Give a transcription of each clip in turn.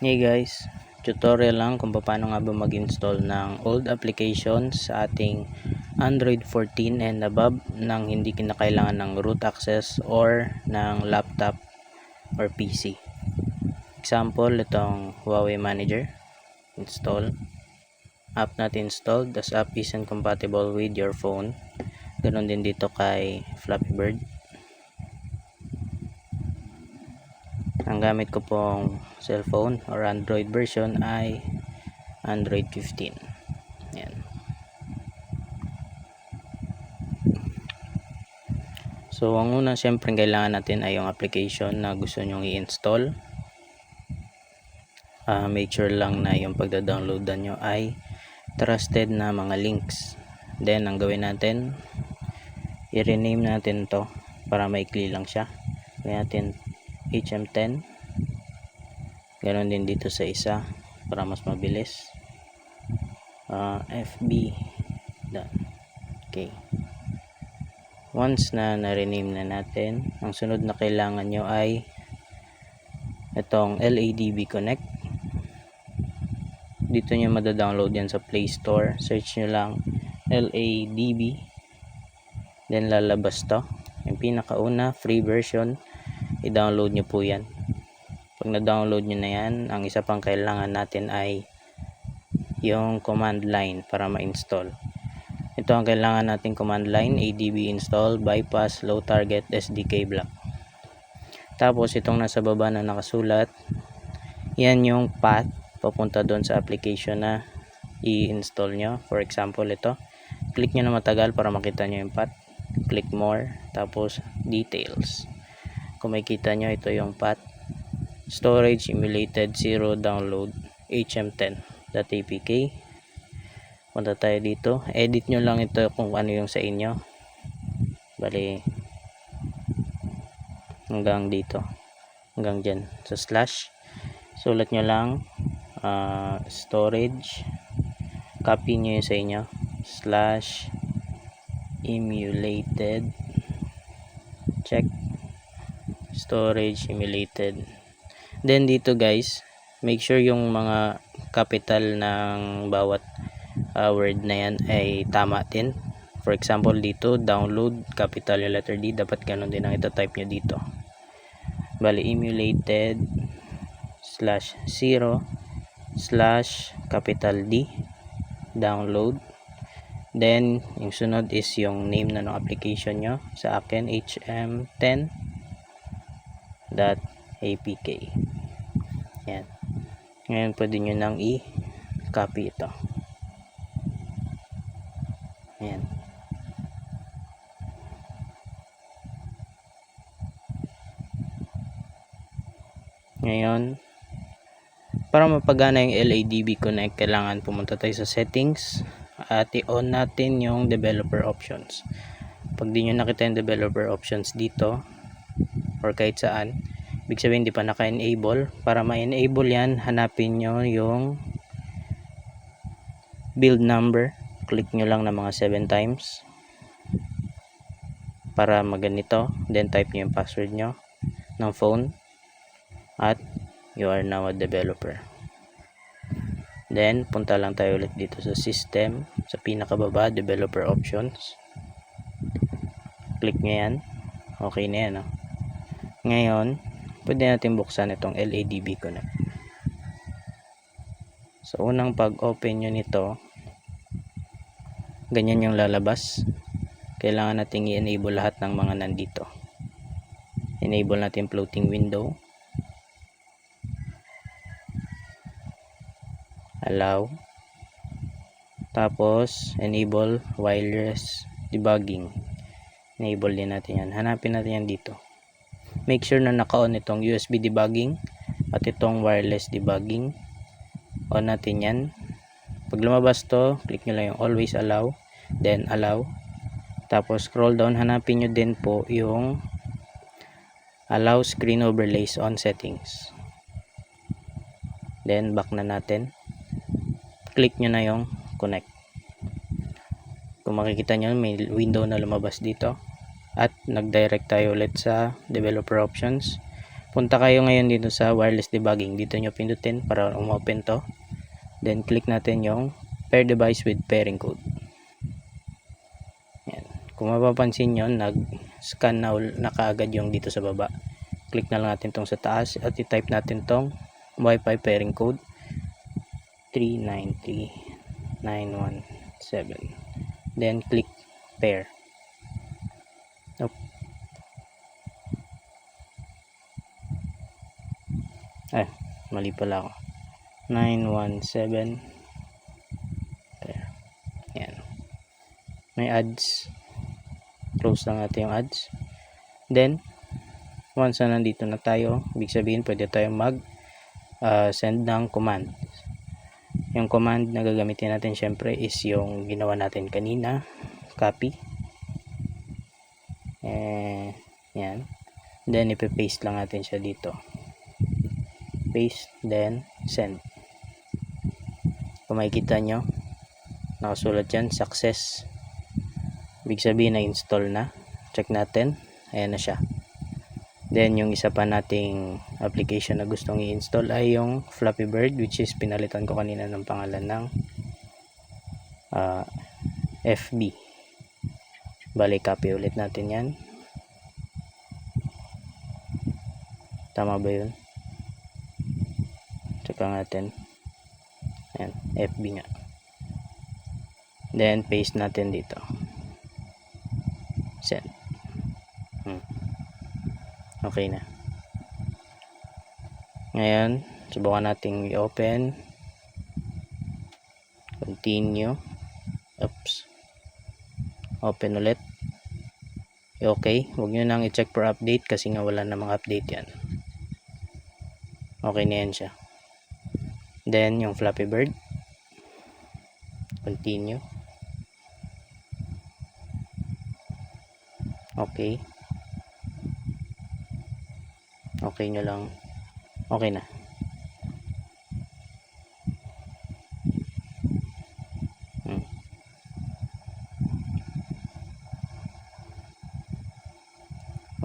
Hey guys, tutorial lang kung paano nga ba mag-install ng old applications sa ating Android 14 and above nang hindi kinakailangan ng root access or ng laptop or PC. Example, itong Huawei Manager. Install. App natin installed. This app isn't compatible with your phone. Ganon din dito kay Flappy Bird. Ang gamit ko pong cellphone or Android version ay Android 15. Yan. So, ang una syempre kailangan natin ay yung application na gusto nyong i-install. Make sure lang na yung pagda-downloadan nyo ay trusted na mga links. Then, ang gawin natin, i-rename natin to para maikli lang siya. Gawin natin HM10. Ganon din dito sa isa para mas mabilis. FB. Okay. Once na na-rename na natin, ang sunod na kailangan nyo ay itong LADB Connect. Dito nyo madadownload yan sa Play Store. Search nyo lang LADB. Then lalabas to. Yung pinakauna, free version. I-download nyo po yan. Pag na-download nyo na yan, ang isa pang kailangan natin ay yung command line para ma-install. Ito ang kailangan nating command line, adb install bypass low target SDK block. Tapos itong nasa baba na nakasulat, yan yung path papunta doon sa application na i-install nyo. For example, ito, click nyo na matagal para makita nyo yung path. Click more, tapos details. Kung makikita nyo, ito yung path. Storage emulated 0 download hm10.apk. Punta tayo dito, edit nyo lang ito kung ano yung sa inyo. Bali hanggang dito, hanggang dyan sa slash. Sulat nyo lang storage, copy nyo yung sa inyo, slash emulated, check storage emulated. Then dito guys, make sure yung mga capital ng bawat word na yan ay tama din. For example dito, download, capital yung letter D, dapat ganun din ang ito-type nyo dito. Bali, emulated /0 capital D, download. Then, yung sunod is yung name na ng application nyo. Sa akin, hm10.apk. Yan. Ngayon, pwede nyo nang i-copy ito. Ayan. Ngayon, para mapagana yung LADB Connect, kailangan pumunta tayo sa settings at i-on natin yung developer options. Pag di nyo nakita yung developer options dito or kahit saan, ibig sabihin di pa naka-enable. Para ma-enable yan, hanapin nyo yung build number. Click nyo lang ng mga 7 times para maganito. Then type nyo yung password nyo ng phone at you are now a developer. Then punta lang tayo ulit dito sa system, sa pinakababa, developer options. Click nyo yan. Okay na yan. Ngayon, pwede natin buksan itong LADB Connect. So unang pag-open nyo nito, ganyan yung lalabas. Kailangan nating i-enable lahat ng mga nandito. Enable natin floating window, allow, tapos enable wireless debugging. Enable din natin yan. Hanapin natin yan dito. Make sure na naka-on itong USB debugging at itong wireless debugging. On natin yan. Pag lumabas to, click nyo lang yung always allow, then allow. Tapos scroll down, hanapin nyo din po yung allow screen overlays on settings. Then back na natin. Click nyo na yung connect. Kung makikita nyo, may window na lumabas dito. At nag-direct tayo ulit sa developer options. Punta kayo ngayon dito sa wireless debugging. Dito nyo pindutin para umopen to. Then click natin yung pair device with pairing code. Yan. Kung mapapansin nyo, nag-scan na kaagad yung dito sa baba. Click na lang natin tong sa taas at i-type natin tong Wi-Fi pairing code 393917. Then click pair. Mali pala ako. 917 pair. Yan. May ads. Close lang natin yung ads. Then once na nandito na tayo, ibig sabihin pwede tayo mag send ng command. Yung command na gagamitin natin syempre is yung ginawa natin kanina, copy. Yan. Then ipe-paste lang natin siya dito. Paste, then send. Kung makikita nyo, nakasulat dyan, success. Ibig sabihin na install na. Check natin. Ayan na siya. Then yung isa pa nating application na gustong i-install ay yung Flappy Bird, which is pinalitan ko kanina ng pangalan ng FB. Bali, copy ulit natin yan. Tama ba yun? Check lang natin. Ayan, FB nga. Then paste natin dito. Send. Okay na. Ngayon, subukan nating i-open. Continue. Oops. Open ulit. Okay. Huwag nyo nang i-check for update kasi nga wala namang update yan. Okay na yan siya. Then, yung Flappy Bird. Continue. Okay. Okay nyo lang. Okay na.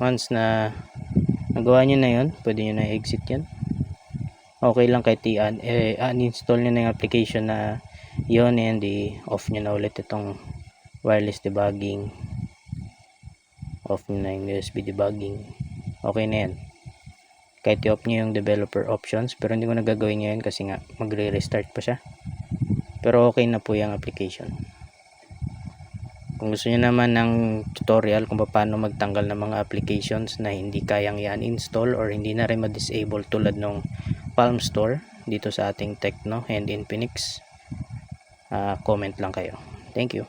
Once na nagawa nyo na yun, pwede nyo na exit yan. Okay lang kahit uninstall nyo na yung application na yun and off nyo na ulit itong wireless debugging. Off nyo na yung USB debugging. Okay na yan. Kahit i-off nyo yung developer options, pero hindi ko na gagawin ngayon kasi nga magre-restart pa siya. Pero okay na po yung application. Kung gusto niyo naman ng tutorial kung paano magtanggal ng mga applications na hindi kayang i-uninstall or hindi na rin ma-disable tulad ng Palm Store dito sa ating Tecno and Infinix, comment lang kayo. Thank you.